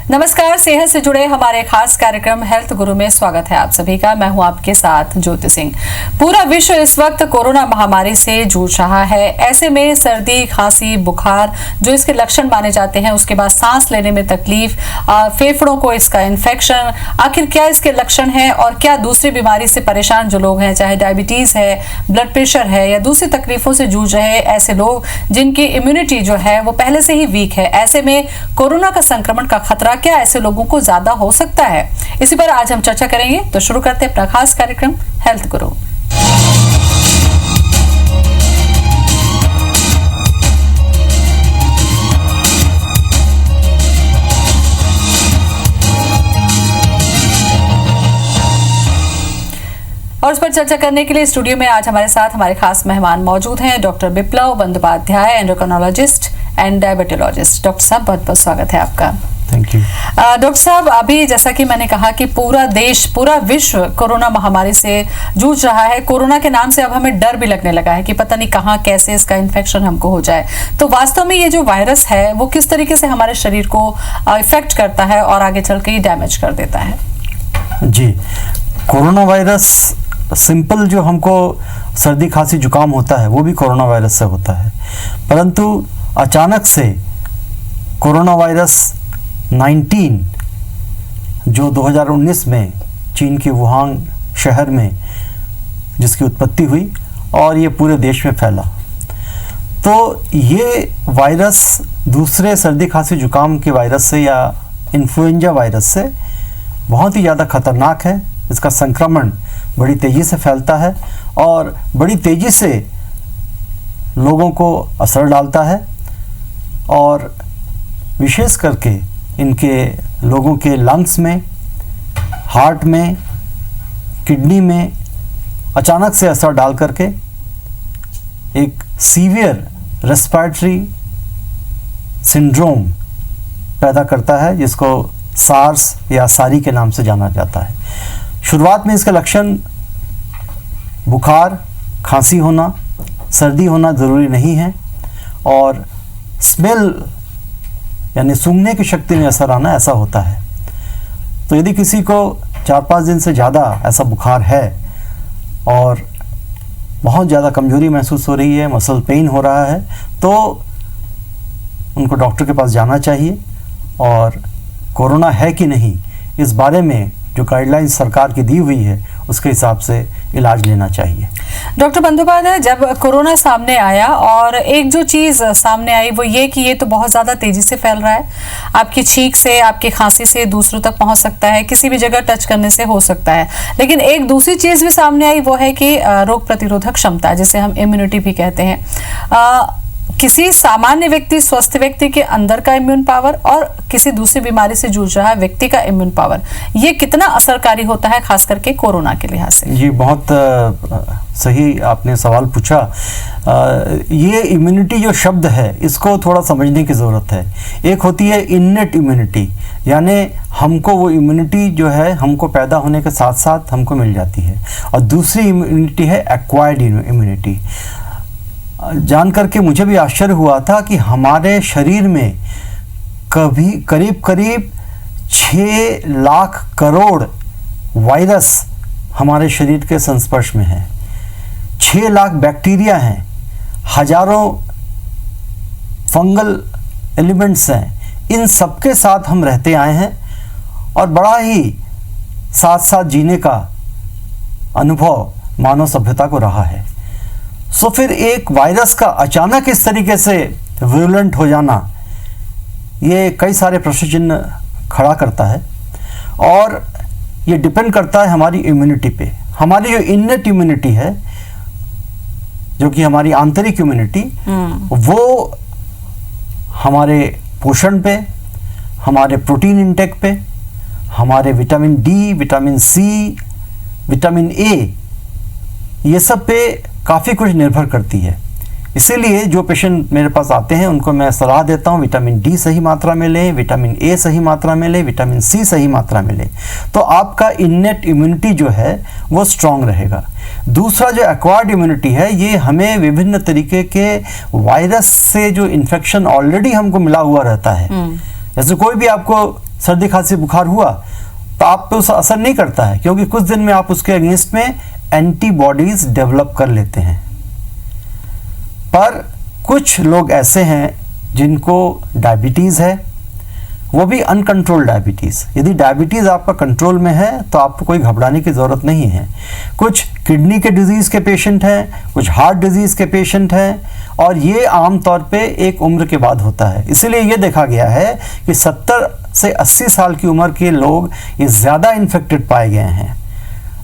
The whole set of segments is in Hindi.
नमस्कार, सेहत से जुड़े हमारे खास कार्यक्रम हेल्थ गुरु में स्वागत है आप सभी का। मैं हूं आपके साथ ज्योति सिंह। पूरा विश्व इस वक्त कोरोना महामारी से जूझ रहा है। ऐसे में सर्दी, खांसी, बुखार जो इसके लक्षण माने जाते हैं, उसके बाद सांस लेने में तकलीफ, फेफड़ों को इसका इन्फेक्शन, आखिर क्या इसके लक्षण हैं और क्या दूसरी बीमारी से परेशान जो लोग हैं, चाहे डायबिटीज है, ब्लड प्रेशर है या दूसरी तकलीफों से जूझ रहे ऐसे लोग जिनकी इम्यूनिटी जो है वो पहले से ही वीक है, ऐसे में कोरोना का संक्रमण का खतरा क्या ऐसे लोगों को ज्यादा हो सकता है, इसी पर आज हम चर्चा करेंगे। तो शुरू करते हैं अपना खास कार्यक्रम हेल्थ गुरु। और इस पर चर्चा करने के लिए स्टूडियो में आज हमारे साथ हमारे खास मेहमान मौजूद हैं। Doctor Biplab Bandyopadhyay, endocrinologist and diabetologist. Doctor साहब, बहुत बहुत स्वागत है आपका। Thank you. डॉक्टर साहब, अभी जैसा कि मैंने कहा कि पूरा देश, पूरा विश्व कोरोना महामारी से जूझ रहा है। कोरोना के नाम से अब हमें डर भी लगने लगा है कि पता नहीं कहाँ कैसे इसका इन्फेक्शन हमको हो जाए। तो वास्तव में ये जो वायरस है वो किस तरीके से हमारे शरीर को इफेक्ट करता है और आगे चल के डैमेज कर देता है? जी, कोरोना वायरस सिंपल जो हमको सर्दी, खांसी, जुकाम होता है वो भी कोरोना वायरस से होता है, परंतु अचानक से कोरोना वायरस 19 जो 2019 में चीन के वुहान शहर में जिसकी उत्पत्ति हुई और ये पूरे देश में फैला, तो ये वायरस दूसरे सर्दी, खांसी, जुकाम के वायरस से या इन्फ्लुएंजा वायरस से बहुत ही ज़्यादा खतरनाक है। इसका संक्रमण बड़ी तेज़ी से फैलता है और बड़ी तेज़ी से लोगों को असर डालता है और विशेष करके इनके लोगों के लंग्स में, हार्ट में, किडनी में अचानक से असर डाल करके एक सीवियर रेस्पिरेटरी सिंड्रोम पैदा करता है, जिसको सार्स या सारी के नाम से जाना जाता है। शुरुआत में इसके लक्षण बुखार, खांसी होना, सर्दी होना ज़रूरी नहीं है और स्मेल यानी सूंघने की शक्ति में असर आना ऐसा होता है। तो यदि किसी को 4-5 दिन से ज़्यादा ऐसा बुखार है और बहुत ज़्यादा कमजोरी महसूस हो रही है, मसल पेन हो रहा है, तो उनको डॉक्टर के पास जाना चाहिए और कोरोना है कि नहीं इस बारे में जो गाइडलाइंस सरकार की दी हुई है उसके हिसाब से इलाज लेना चाहिए। डॉक्टर बंदोपाध्याय, जब कोरोना सामने आया और एक जो चीज़ सामने आई वो ये कि ये तो बहुत ज़्यादा तेज़ी से फैल रहा है, आपकी छींक से, आपकी खांसी से दूसरों तक पहुंच सकता है, किसी भी जगह टच करने से हो सकता है। लेकिन एक दूसरी चीज़ भी सामने आई, वो है कि रोग प्रतिरोधक क्षमता, जिसे हम इम्यूनिटी भी कहते हैं। किसी सामान्य व्यक्ति, स्वस्थ व्यक्ति के अंदर का इम्यून पावर और किसी दूसरी बीमारी से जूझ रहा व्यक्ति का इम्यून पावर, ये कितना असरकारी होता है खास करके कोरोना के लिहाज से? जी, बहुत सही आपने सवाल पूछा। ये इम्यूनिटी जो शब्द है इसको थोड़ा समझने की ज़रूरत है। एक होती है इन्नेट इम्यूनिटी, यानी हमको वो इम्यूनिटी जो है हमको पैदा होने के साथ साथ हमको मिल जाती है, और दूसरी इम्यूनिटी है एक्वायर्ड इम्यूनिटी। जान करके मुझे भी आश्चर्य हुआ था कि हमारे शरीर में कभी करीब 6 लाख करोड़ वायरस हमारे शरीर के संस्पर्श में हैं, 6 लाख बैक्टीरिया हैं, हजारों फंगल एलिमेंट्स हैं। इन सबके साथ हम रहते आए हैं और बड़ा ही साथ साथ जीने का अनुभव मानव सभ्यता को रहा है। सो फिर एक वायरस का अचानक इस तरीके से विरुलेंट हो जाना, ये कई सारे प्रश्न चिन्ह खड़ा करता है और ये डिपेंड करता है हमारी इम्यूनिटी पे। हमारी जो इन्नेट इम्यूनिटी है, जो कि हमारी आंतरिक इम्यूनिटी, वो हमारे पोषण पे, हमारे प्रोटीन इंटेक पे, हमारे vitamin D, vitamin C, vitamin A, ये सब पे काफ़ी कुछ निर्भर करती है। इसीलिए जो पेशेंट मेरे पास आते हैं उनको मैं सलाह देता हूँ विटामिन डी सही मात्रा में लें, विटामिन ए सही मात्रा में लें, विटामिन सी सही मात्रा में लें, तो आपका इन्नेट इम्यूनिटी जो है वो स्ट्रांग रहेगा। दूसरा जो एक्वायर्ड इम्यूनिटी है, ये हमें विभिन्न तरीके के वायरस से जो इन्फेक्शन ऑलरेडी हमको मिला हुआ रहता है, जैसे कोई भी आपको सर्दी खांसी बुखार हुआ तो आप पे उस असर नहीं करता है, क्योंकि कुछ दिन में आप उसके अगेंस्ट में एंटीबॉडीज डेवलप कर लेते हैं। पर कुछ लोग ऐसे हैं जिनको डायबिटीज़ है, वो भी अनकंट्रोल्ड डायबिटीज़। यदि डायबिटीज़ आपका कंट्रोल में है तो आपको कोई घबराने की ज़रूरत नहीं है। कुछ किडनी के डिजीज़ के पेशेंट हैं, कुछ हार्ट डिजीज़ के पेशेंट हैं, और ये आम तौर पे एक उम्र के बाद होता है। इसीलिए ये देखा गया है कि 70 से 80 साल की उम्र के लोग ये ज़्यादा इन्फेक्टेड पाए गए हैं,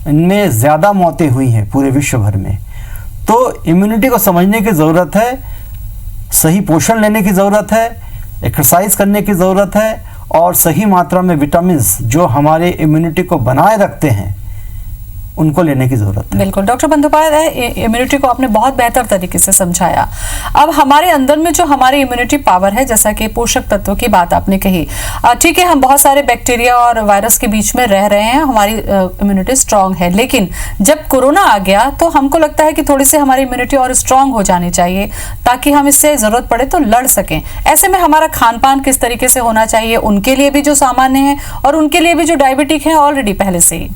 इनमें ज़्यादा मौतें हुई हैं पूरे विश्व भर में। तो इम्यूनिटी को समझने की ज़रूरत है, सही पोषण लेने की ज़रूरत है, एक्सरसाइज करने की ज़रूरत है, और सही मात्रा में विटामिन्स जो हमारे इम्यूनिटी को बनाए रखते हैं उनको लेने की जरूरत है। बिल्कुल डॉक्टर बंदोपाध्याय, इम्यूनिटी को आपने बहुत बेहतर तरीके से समझाया। अब हमारे अंदर में जो हमारी इम्यूनिटी पावर है, जैसा कि पोषक तत्वों की बात आपने कही, ठीक है, हम बहुत सारे बैक्टीरिया और वायरस के बीच में रह रहे हैं, हमारी इम्यूनिटी स्ट्रांग है, लेकिन जब कोरोना आ गया तो हमको लगता है कि थोड़ी सी हमारी इम्यूनिटी और स्ट्रांग हो जानी चाहिए ताकि हम इससे जरूरत पड़े तो लड़ सकें। ऐसे में हमारा खान पान किस तरीके से होना चाहिए, उनके लिए भी जो सामान्य है और उनके लिए भी जो डायबिटिक है ऑलरेडी पहले से ही,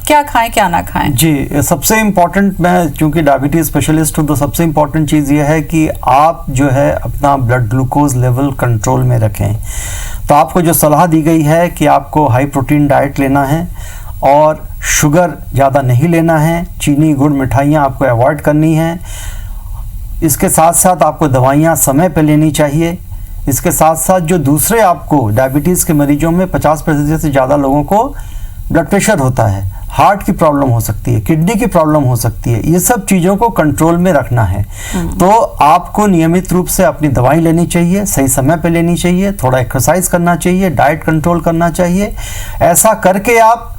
क्या खाएं क्या ना खाएं? जी, सबसे इम्पॉर्टेंट, मैं चूंकि डायबिटीज स्पेशलिस्ट हूँ तो सबसे इम्पॉर्टेंट चीज़ ये है कि आप जो है अपना ब्लड ग्लूकोज लेवल कंट्रोल में रखें। तो आपको जो सलाह दी गई है कि आपको हाई प्रोटीन डाइट लेना है और शुगर ज़्यादा नहीं लेना है, चीनी गुड़ मिठाइयाँ आपको अवॉइड करनी है। इसके साथ साथ आपको दवाइयाँ समय पर लेनी चाहिए। इसके साथ साथ जो दूसरे आपको डायबिटीज़ के मरीजों में 50% से ज़्यादा लोगों को ब्लड प्रेशर होता है, हार्ट की प्रॉब्लम हो सकती है, किडनी की प्रॉब्लम हो सकती है, ये सब चीज़ों को कंट्रोल में रखना है। तो आपको नियमित रूप से अपनी दवाई लेनी चाहिए, सही समय पे लेनी चाहिए, थोड़ा एक्सरसाइज करना चाहिए, डाइट कंट्रोल करना चाहिए। ऐसा करके आप,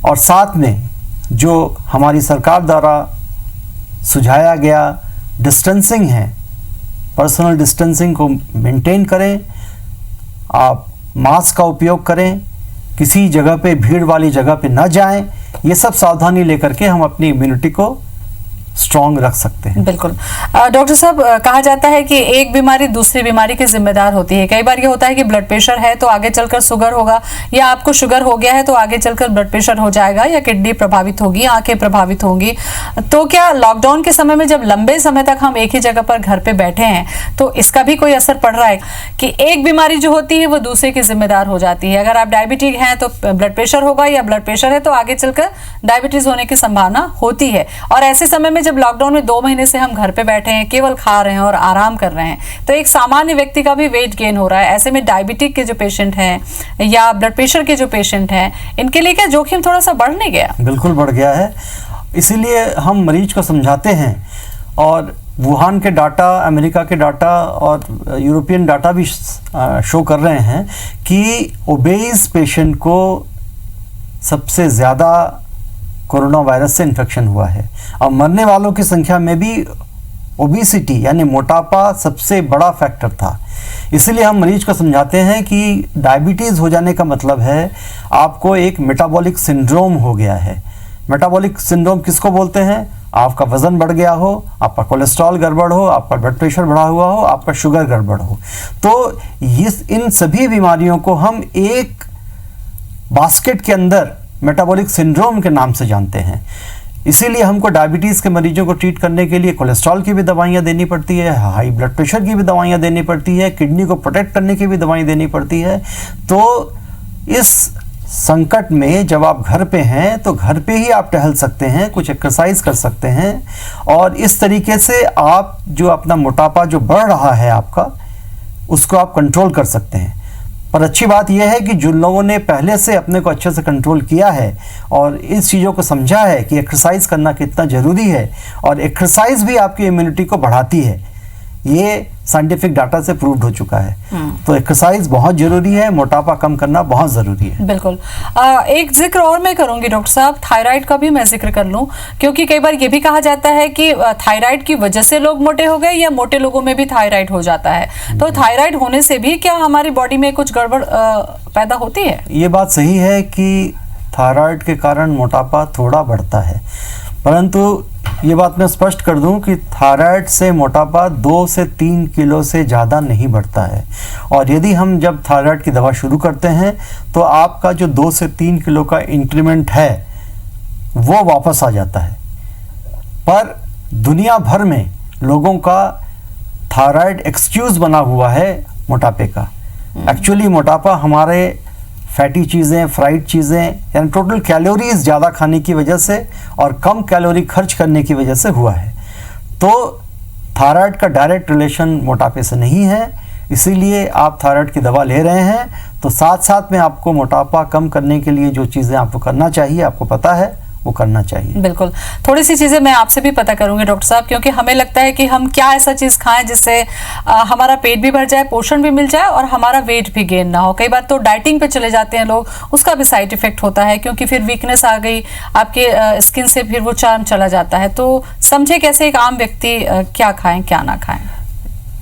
और साथ में जो हमारी सरकार द्वारा सुझाया गया डिस्टेंसिंग है, पर्सनल डिस्टेंसिंग को मेंटेन करें, आप मास्क का उपयोग करें, किसी जगह पे भीड़ वाली जगह पे ना जाएं। ये सब सावधानी लेकर के हम अपनी इम्यूनिटी को स्ट्रॉन्ग रख सकते हैं। बिल्कुल डॉक्टर साहब, कहा जाता है कि एक बीमारी दूसरी बीमारी की जिम्मेदार होती है। कई बार ये होता है कि ब्लड प्रेशर है तो आगे चलकर शुगर होगा, या आपको शुगर हो गया है तो आगे चलकर ब्लड प्रेशर हो जाएगा, या किडनी प्रभावित होगी, आंखें प्रभावित होंगी। तो क्या लॉकडाउन के समय में जब लंबे समय तक हम एक ही जगह पर घर पे बैठे हैं तो इसका भी कोई असर पड़ रहा है कि एक बीमारी जो होती है वो दूसरे की जिम्मेदार हो जाती है? अगर आप डायबिटिक हैं तो ब्लड प्रेशर होगा, या ब्लड प्रेशर है तो आगे चलकर डायबिटीज होने की संभावना होती है। और ऐसे समय में जब लॉकडाउन में 2 महीने से हम घर पे बैठे हैं, केवल खा रहे हैं और आराम कर रहे हैं, तो एक सामान्य व्यक्ति का भी वेट गेन हो रहा है। ऐसे में डायबिटिक के जो पेशेंट हैं या ब्लड प्रेशर के जो पेशेंट हैं, इनके लिए क्या जोखिम थोड़ा सा बढ़ नहीं गया? बिल्कुल बढ़ गया है। इसीलिए हम मरीज को समझाते हैं, और वुहान के डाटा, अमेरिका के डाटा और यूरोपियन डाटा भी शो कर रहे हैं कि ओबेस पेशेंट को सबसे ज़्यादा कोरोना वायरस से इन्फेक्शन हुआ है, और मरने वालों की संख्या में भी ओबेसिटी यानी मोटापा सबसे बड़ा फैक्टर था। इसलिए हम मरीज को समझाते हैं कि डायबिटीज़ हो जाने का मतलब है आपको एक मेटाबॉलिक सिंड्रोम हो गया है। मेटाबॉलिक सिंड्रोम किसको बोलते हैं? आपका वजन बढ़ गया हो, आपका कोलेस्ट्रॉल गड़बड़ हो, आपका ब्लड प्रेशर बढ़ा हुआ हो, आपका शुगर गड़बड़ हो। तो इन सभी बीमारियों को हम एक बास्केट के अंदर मेटाबॉलिक सिंड्रोम के नाम से जानते हैं। इसीलिए हमको डायबिटीज़ के मरीजों को ट्रीट करने के लिए कोलेस्ट्रॉल की भी दवाइयाँ देनी पड़ती है, हाई ब्लड प्रेशर की भी दवाइयाँ देनी पड़ती है, किडनी को प्रोटेक्ट करने की भी दवाई देनी पड़ती है। तो इस संकट में जब आप घर पे हैं तो घर पे ही आप टहल सकते हैं, कुछ एक्सरसाइज कर सकते हैं, और इस तरीके से आप जो अपना मोटापा जो बढ़ रहा है आपका, उसको आप कंट्रोल कर सकते हैं। पर अच्छी बात यह है कि जिन लोगों ने पहले से अपने को अच्छे से कंट्रोल किया है और इस चीज़ों को समझा है कि एक्सरसाइज करना कितना ज़रूरी है, और एक्सरसाइज भी आपकी इम्यूनिटी को बढ़ाती है, ये साइंटिफिक डाटा से प्रूव्ड हो चुका है। तो एक्सरसाइज बहुत जरूरी है, मोटापा कम करना बहुत जरूरी है। बिल्कुल। एक जिक्र और मैं करूंगी डॉक्टर साहब, थायराइड का भी मैं जिक्र कर लूं, क्योंकि कई बार ये भी कहा जाता है कि थायराइड की वजह से लोग मोटे हो गए, या मोटे लोगों में भी थायराइड हो जाता है। तो थायराइड होने से भी क्या हमारी बॉडी में कुछ गड़बड़ पैदा होती है? ये बात सही है कि थायराइड के कारण मोटापा थोड़ा बढ़ता है, परंतु ये बात मैं स्पष्ट कर दूं कि थायराइड से मोटापा 2 से 3 किलो से ज़्यादा नहीं बढ़ता है, और यदि हम जब थायराइड की दवा शुरू करते हैं तो आपका जो 2 से 3 किलो का इंक्रीमेंट है वो वापस आ जाता है। पर दुनिया भर में लोगों का थायराइड एक्सक्यूज बना हुआ है मोटापे का। एक्चुअली मोटापा हमारे फैटी चीज़ें, फ्राइड चीज़ें, यानी टोटल कैलोरीज ज़्यादा खाने की वजह से और कम कैलोरी खर्च करने की वजह से हुआ है। तो थायराइड का डायरेक्ट रिलेशन मोटापे से नहीं है, इसीलिए आप थायराइड की दवा ले रहे हैं तो साथ साथ में आपको मोटापा कम करने के लिए जो चीज़ें आपको करना चाहिए, आपको पता है वो करना चाहिए। बिल्कुल, थोड़ी सी चीजें मैं आपसे भी पता करूंगी डॉक्टर साहब, क्योंकि हमें लगता है कि हम क्या ऐसा चीज खाएं जिससे हमारा पेट भी भर जाए, पोषण भी मिल जाए और हमारा वेट भी गेन ना हो। कई बार तो डाइटिंग पे चले जाते हैं लोग, उसका भी साइड इफेक्ट होता है, क्योंकि फिर वीकनेस आ गई आपके स्किन से, फिर वो चार्म चला जाता है। तो समझे कैसे एक आम व्यक्ति क्या खाएं क्या ना खाएं?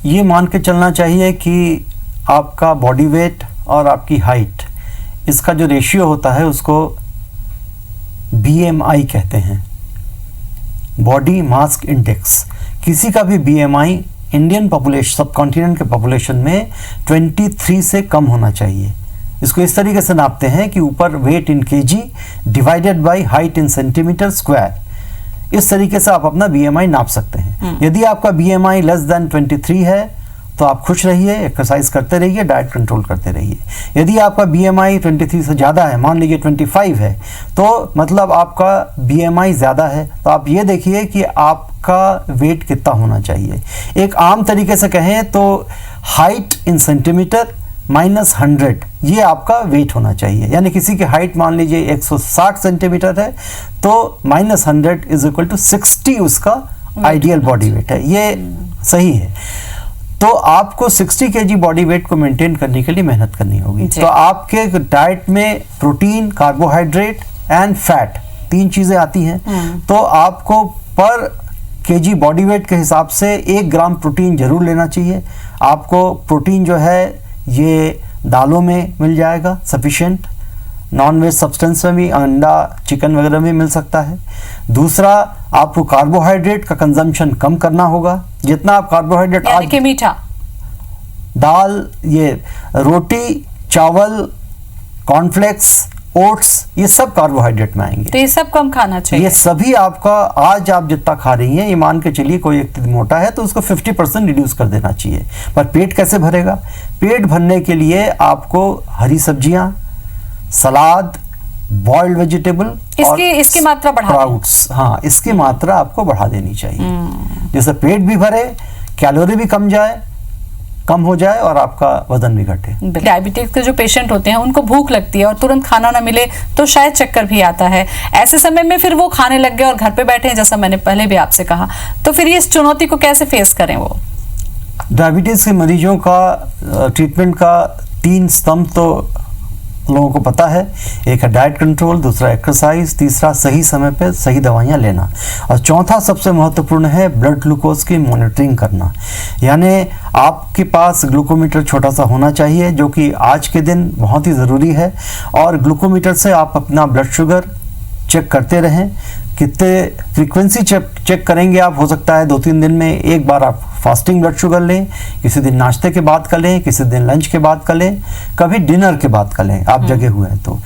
ये मान के चलना चाहिए कि आपका बॉडी वेट और आपकी हाइट, इसका जो रेशियो होता है उसको BMI कहते हैं, बॉडी मास इंडेक्स। किसी का भी BMI इंडियन पॉपुलेशन, सब कॉन्टिनेंट के पॉपुलेशन में 23 से कम होना चाहिए। इसको इस तरीके से नापते हैं कि ऊपर weight in KG divided by height in centimetre square. इस तरीके से आप अपना BMI नाप सकते हैं। यदि आपका BMI लेस देन 23 है तो आप खुश रहिए, एक्सरसाइज करते रहिए, डाइट कंट्रोल करते रहिए। यदि आपका BMI 23 से ज़्यादा है, मान लीजिए 25 है, तो मतलब आपका BMI ज़्यादा है, तो आप ये देखिए कि आपका वेट कितना होना चाहिए। एक आम तरीके से कहें तो हाइट इन सेंटीमीटर -100 ये आपका वेट होना चाहिए। यानी किसी की हाइट मान लीजिए 160 सेंटीमीटर है तो -100 = 60 उसका आइडियल बॉडी वेट है। ये सही है। तो आपको 60 kg बॉडी वेट को मेंटेन करने के लिए मेहनत करनी होगी। तो आपके डाइट में प्रोटीन, कार्बोहाइड्रेट एंड फैट 3 चीज़ें आती हैं। तो आपको पर केजी बॉडी वेट के हिसाब से 1 ग्राम प्रोटीन जरूर लेना चाहिए। आपको प्रोटीन जो है ये दालों में मिल जाएगा सफिशिएंट, नॉन वेज सब्सटेंस में भी, अंडा, चिकन वगैरह में मिल सकता है। दूसरा, आपको कार्बोहाइड्रेट का कंजम्पशन कम करना होगा। जितना आप कार्बोहाइड्रेट, यानी कि मीठा, दाल, ये रोटी, चावल, कॉर्नफ्लेक्स, ओट्स, ये सब कार्बोहाइड्रेट में आएंगे। तो ये सब कम खाना चाहिए। ये सभी आपका, आज आप जितना खा रही हैं, ये मान के चलिए कोई व्यक्ति मोटा है तो उसको 50% रिड्यूस कर देना चाहिए। पर पेट कैसे भरेगा? पेट भरने के लिए आपको हरी सब्जियां, सलाद, बॉइल्ड वेजिटेबल, इसकी मात्रा बढ़ा स्प्राउट्स, हाँ, इसकी मात्रा आपको बढ़ा देनी चाहिए, जिससे पेट भी भरे, कैलोरी भी कम हो जाए और आपका वजन भी घटे। डायबिटीज के जो पेशेंट होते हैं उनको भूख लगती है और तुरंत खाना ना मिले तो शायद चक्कर भी आता है। ऐसे समय में फिर वो खाने लग गए और घर पे बैठे हैं, जैसा मैंने पहले भी आपसे कहा, तो फिर इस चुनौती को कैसे फेस करें? वो डायबिटीज के मरीजों का ट्रीटमेंट का 3 स्तंभ तो लोगों को पता है। एक है डाइट कंट्रोल, दूसरा एक्सरसाइज, तीसरा सही समय पे सही दवाइयाँ लेना, और चौथा सबसे महत्वपूर्ण है ब्लड ग्लूकोज की मॉनिटरिंग करना। यानी आपके पास ग्लूकोमीटर छोटा सा होना चाहिए, जो कि आज के दिन बहुत ही ज़रूरी है। और ग्लूकोमीटर से आप अपना ब्लड शुगर चेक करते रहें। कितने फ्रीक्वेंसी चेक करेंगे आप? हो सकता है 2-3 दिन में एक बार आप फास्टिंग ब्लड शुगर लें, किसी दिन नाश्ते के बाद कर लें, किसी दिन लंच के बाद कर लें, कभी डिनर के बाद कर लें, आप जगे हुए हैं तो।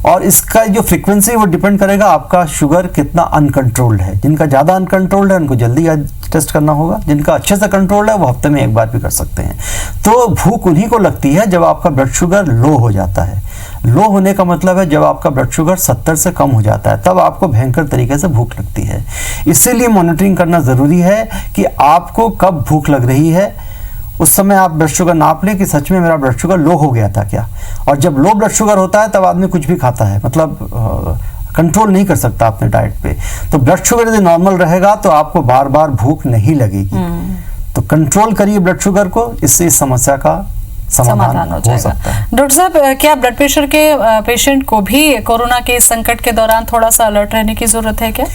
और इसका जो फ्रीक्वेंसी वो डिपेंड करेगा आपका शुगर कितना अनकंट्रोल्ड है। जिनका ज़्यादा अनकंट्रोल्ड है उनको जल्दी टेस्ट करना होगा, जिनका अच्छे से कंट्रोल्ड है वो हफ्ते में एक बार भी कर सकते हैं। तो भूख उन्हीं को लगती है जब आपका ब्लड शुगर लो हो जाता है। लो होने का मतलब है जब आपका ब्लड शुगर 70 से कम हो जाता है, तब आपको भयंकर तरीके से भूख लगती है। इसीलिए मॉनिटरिंग करना ज़रूरी है कि आपको कब भूख लग रही है, उस समय आप ब्लड शुगर नाप लें कि सच में मेरा ब्लड शुगर लो हो गया था क्या। और जब लो ब्लड शुगर होता है तब आदमी कुछ भी खाता है, मतलब कंट्रोल नहीं कर सकता अपने डाइट पे। तो ब्लड शुगर यदि नॉर्मल रहेगा तो आपको बार बार भूख नहीं लगेगी। तो कंट्रोल करिए ब्लड शुगर को, इससे इस समस्या का समाधान हो सकता है। डॉक्टर साहब, क्या ब्लड प्रेशर के पेशेंट को भी कोरोना के संकट के दौरान थोड़ा सा अलर्ट रहने की जरूरत है क्या?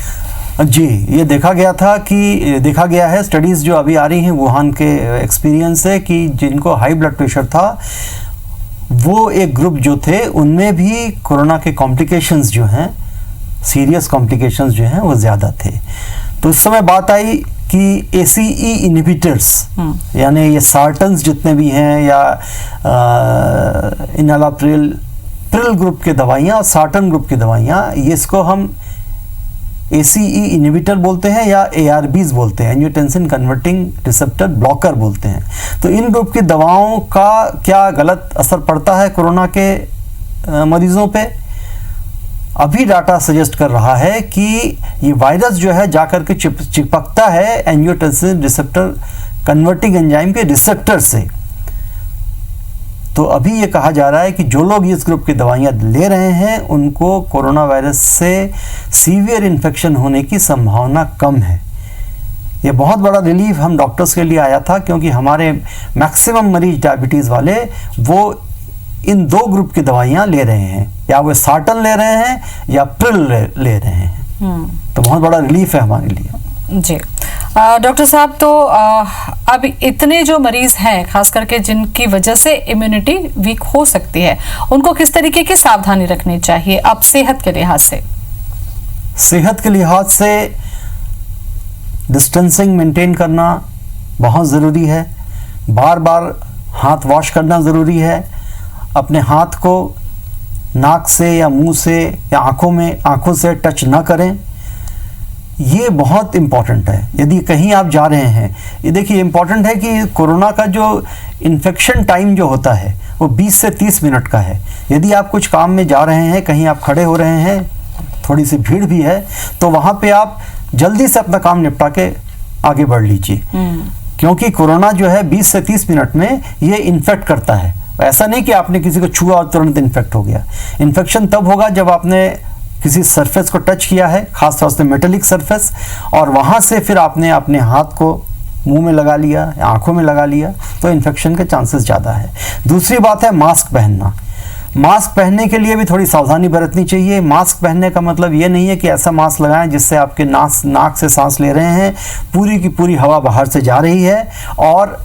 जी, ये देखा गया है, स्टडीज जो अभी आ रही हैं वुहान के एक्सपीरियंस से, कि जिनको हाई ब्लड प्रेशर था वो एक ग्रुप जो थे उनमें भी कोरोना के कॉम्प्लिकेशंस जो हैं, सीरियस कॉम्प्लिकेशंस जो हैं वो ज़्यादा थे। तो उस समय बात आई कि ACE इनहिबिटर्स यानी ये सार्टन्स जितने भी हैं या इनालाप्रिल ग्रुप के दवाइयाँ और सार्टन ग्रुप की दवाइयाँ, ये इसको हम ACE इनहिबिटर बोलते हैं या ARBs बोलते हैं, एंजियोटेंसिन कन्वर्टिंग रिसेप्टर ब्लॉकर बोलते हैं। तो इन ग्रुप की दवाओं का क्या गलत असर पड़ता है कोरोना के मरीजों पे? अभी डाटा सजेस्ट कर रहा है कि ये वायरस जो है जाकर के चिपकता है एंजियोटेंसिन रिसेप्टर कन्वर्टिंग एंजाइम के रिसेप्टर से। तो अभी ये कहा जा रहा है कि जो लोग इस ग्रुप की दवाइयाँ ले रहे हैं उनको कोरोना वायरस से सीवियर इन्फेक्शन होने की संभावना कम है। ये बहुत बड़ा रिलीफ हम डॉक्टर्स के लिए आया था, क्योंकि हमारे मैक्सिमम मरीज डायबिटीज़ वाले वो इन दो ग्रुप की दवाइयाँ ले रहे हैं, या वो सार्टन ले रहे हैं या प्रिल ले रहे हैं। तो बहुत बड़ा रिलीफ है हमारे लिए। जी डॉक्टर साहब, तो अब इतने जो मरीज हैं खास करके जिनकी वजह से इम्यूनिटी वीक हो सकती है, उनको किस तरीके की सावधानी रखनी चाहिए अब सेहत के लिहाज से? सेहत के लिहाज से डिस्टेंसिंग मेंटेन करना बहुत ज़रूरी है। बार बार हाथ वॉश करना ज़रूरी है। अपने हाथ को नाक से या मुंह से या आँखों से टच ना करें। ये बहुत इम्पॉर्टेंट है यदि कहीं आप जा रहे हैं। ये देखिए इम्पॉर्टेंट है कि कोरोना का जो इन्फेक्शन टाइम जो होता है वो 20 से 30 मिनट का है। यदि आप कुछ काम में जा रहे हैं, कहीं आप खड़े हो रहे हैं, थोड़ी सी भीड़ भी है, तो वहाँ पे आप जल्दी से अपना काम निपटा के आगे बढ़ लीजिए, क्योंकि कोरोना जो है 20 से 30 मिनट में ये इन्फेक्ट करता है। ऐसा नहीं कि आपने किसी को छुआ और तुरंत इन्फेक्ट हो गया। इन्फेक्शन तब होगा जब आपने किसी सरफेस को टच किया है, खासतौर से मेटेलिक सरफेस, और वहाँ से फिर आपने अपने हाथ को मुंह में लगा लिया या आँखों में लगा लिया, तो इन्फेक्शन के चांसेस ज़्यादा है। दूसरी बात है मास्क पहनना। मास्क पहनने के लिए भी थोड़ी सावधानी बरतनी चाहिए। मास्क पहनने का मतलब ये नहीं है कि ऐसा मास्क लगाएं जिससे आपके नाक से सांस ले रहे हैं, पूरी की पूरी हवा बाहर से जा रही है, और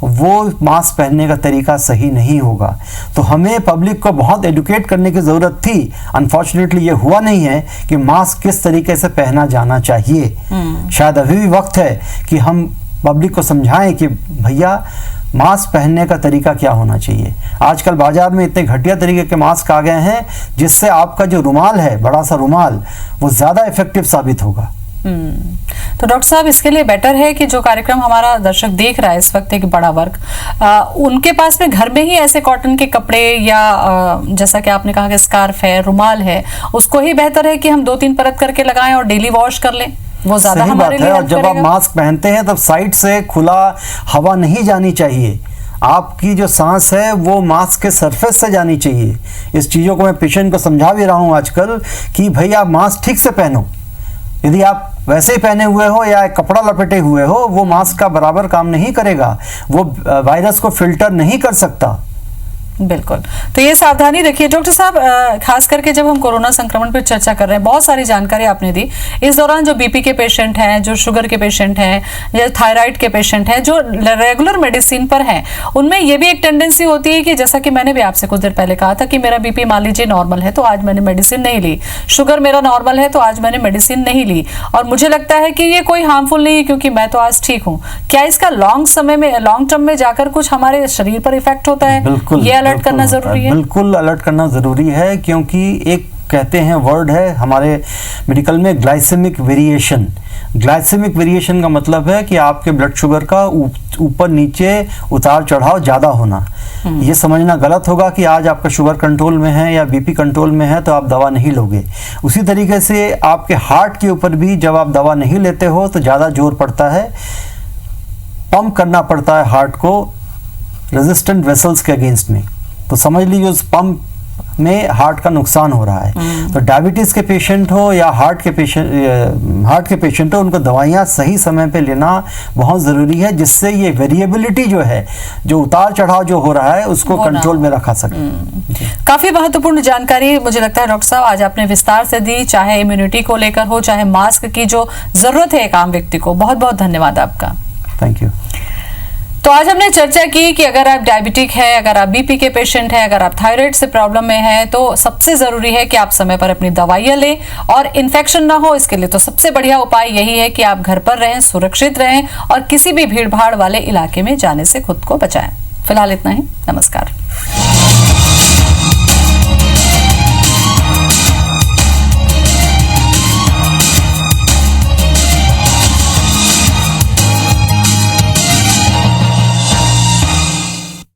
वो मास्क पहनने का तरीका सही नहीं होगा। तो हमें पब्लिक को बहुत एडुकेट करने की ज़रूरत थी। अनफॉर्चुनेटली ये हुआ नहीं है कि मास्क किस तरीके से पहना जाना चाहिए। शायद अभी भी वक्त है कि हम पब्लिक को समझाएं कि भैया मास्क पहनने का तरीका क्या होना चाहिए। आजकल बाजार में इतने घटिया तरीके के मास्क आ गए हैं जिससे आपका जो रुमाल है, बड़ा सा रुमाल, वो ज़्यादा इफेक्टिव साबित होगा। तो डॉक्टर साहब, इसके लिए बेटर है कि जो कार्यक्रम हमारा दर्शक देख रहा है इस वक्त, एक बड़ा वर्ग, उनके पास में घर में ही ऐसे कॉटन के कपड़े या जैसा कि आपने कहा कि स्कार्फ है, रुमाल है, उसको ही बेहतर है कि हम 2-3 परत करके लगाएं और डेली वॉश कर लें, वो ज्यादा हमारे लिए हेल्प करेगा। और जब आप मास्क पहनते हैं तब साइड से खुला हवा नहीं जानी चाहिए। आपकी जो सांस है वो मास्क के सरफेस से जानी चाहिए। इस चीज़ों को मैं पेशेंट को समझा भी रहा हूँ आजकल कि भाई आप मास्क ठीक से पहनो। यदि आप वैसे ही पहने हुए हो या कपड़ा लपेटे हुए हो, वो मास्क का बराबर काम नहीं करेगा, वो वायरस को फिल्टर नहीं कर सकता। बिल्कुल, तो ये सावधानी रखिए। डॉक्टर साहब, खास करके जब हम कोरोना संक्रमण पर चर्चा कर रहे हैं, बहुत सारी जानकारी आपने दी। इस दौरान जो बीपी के पेशेंट हैं, जो शुगर के पेशेंट हैं, या थायराइड के पेशेंट हैं, जो रेगुलर मेडिसिन पर हैं, उनमें ये भी एक टेंडेंसी होती है कि जैसा कि मैंने भी आपसे कुछ देर पहले कहा था कि मेरा बीपी मान लीजिए नॉर्मल है तो आज मैंने मेडिसिन नहीं ली, शुगर मेरा नॉर्मल है तो आज मैंने मेडिसिन नहीं ली, और मुझे लगता है कि ये कोई हार्मफुल नहीं है क्योंकि मैं तो आज ठीक हूँ। क्या इसका लॉन्ग टर्म में जाकर कुछ हमारे शरीर पर इफेक्ट होता है? बिल्कुल, ये अलर्ट करना जरूरी है। बिल्कुल अलर्ट करना जरूरी है, क्योंकि एक कहते हैं वर्ड है हमारे मेडिकल में, ग्लाइसेमिक वेरिएशन। ग्लाइसेमिक वेरिएशन का मतलब है कि आपके ब्लड शुगर का ऊपर नीचे उतार चढ़ाव ज़्यादा होना। ये समझना गलत होगा कि आज आपका शुगर कंट्रोल में है या बीपी कंट्रोल में है तो आप दवा नहीं लोगे। उसी तरीके से आपके हार्ट के ऊपर भी जब आप दवा नहीं लेते हो तो ज़्यादा जोर पड़ता है, पंप करना पड़ता है हार्ट को रेजिस्टेंट वेसल्स के अगेंस्ट में। तो समझ लीजिए उस पंप में हार्ट का नुकसान हो रहा है। तो डायबिटीज के पेशेंट हो या हार्ट के पेशेंट हो, उनको दवाइयाँ सही समय पे लेना बहुत ज़रूरी है, जिससे ये वेरिएबिलिटी जो है, जो उतार चढ़ाव जो हो रहा है, उसको कंट्रोल में रखा सके। काफ़ी महत्वपूर्ण जानकारी मुझे लगता है डॉक्टर साहब आज आपने विस्तार से दी, चाहे इम्यूनिटी को लेकर हो, चाहे मास्क की जो ज़रूरत है एक आम व्यक्ति को। बहुत बहुत धन्यवाद आपका। Thank you. तो आज हमने चर्चा की कि अगर आप डायबिटिक है, अगर आप बीपी के पेशेंट हैं, अगर आप थायराइड से प्रॉब्लम में हैं, तो सबसे जरूरी है कि आप समय पर अपनी दवाइयां लें और इन्फेक्शन ना हो। इसके लिए तो सबसे बढ़िया उपाय यही है कि आप घर पर रहें, सुरक्षित रहें और किसी भी भीड़ भाड़ वाले इलाके में जाने से खुद को बचाएं। फिलहाल इतना ही। नमस्कार।